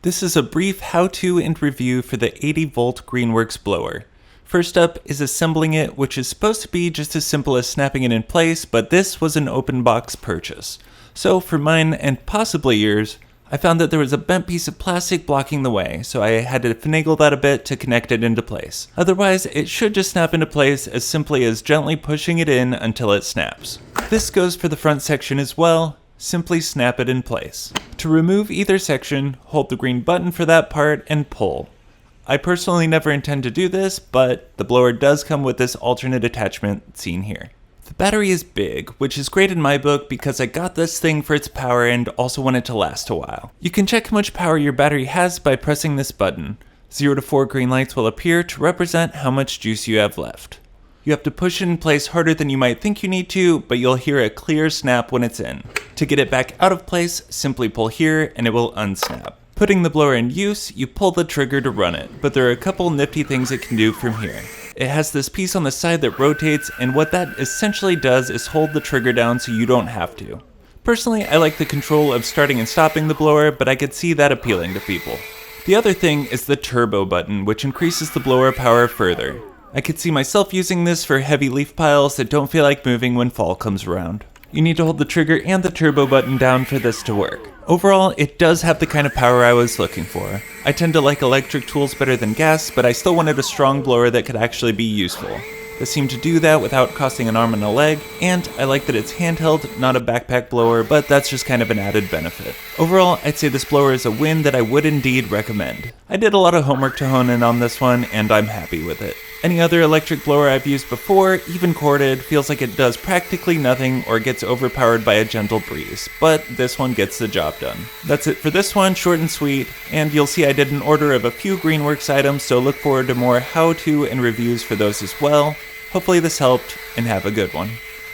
This is a brief how-to and review for the 80-volt Greenworks blower. First up is assembling it, which is supposed to be just as simple as snapping it in place, but this was an open box purchase. So for mine, and possibly yours, I found that there was a bent piece of plastic blocking the way, so I had to finagle that a bit to connect it into place. Otherwise, it should just snap into place as simply as gently pushing it in until it snaps. This goes for the front section as well. Simply snap it in place. To remove either section, hold the green button for that part and pull. I personally never intend to do this, but the blower does come with this alternate attachment seen here. The battery is big, which is great in my book because I got this thing for its power and also want it to last a while. You can check how much power your battery has by pressing this button. 0 to 4 green lights will appear to represent how much juice you have left. You have to push it in place harder than you might think you need to, but you'll hear a clear snap when it's in. To get it back out of place, simply pull here and it will unsnap. Putting the blower in use, you pull the trigger to run it, but there are a couple nifty things it can do from here. It has this piece on the side that rotates, and what that essentially does is hold the trigger down so you don't have to. Personally, I like the control of starting and stopping the blower, but I could see that appealing to people. The other thing is the turbo button, which increases the blower power further. I could see myself using this for heavy leaf piles that don't feel like moving when fall comes around. You need to hold the trigger and the turbo button down for this to work. Overall, it does have the kind of power I was looking for. I tend to like electric tools better than gas, but I still wanted a strong blower that could actually be useful. This seemed to do that without costing an arm and a leg, and I like that it's handheld, not a backpack blower, but that's just kind of an added benefit. Overall, I'd say this blower is a win that I would indeed recommend. I did a lot of homework to hone in on this one, and I'm happy with it. Any other electric blower I've used before, even corded, feels like it does practically nothing or gets overpowered by a gentle breeze, but this one gets the job done. That's it for this one, short and sweet, and you'll see I did an order of a few Greenworks items, so look forward to more how-to and reviews for those as well. Hopefully this helped, and have a good one.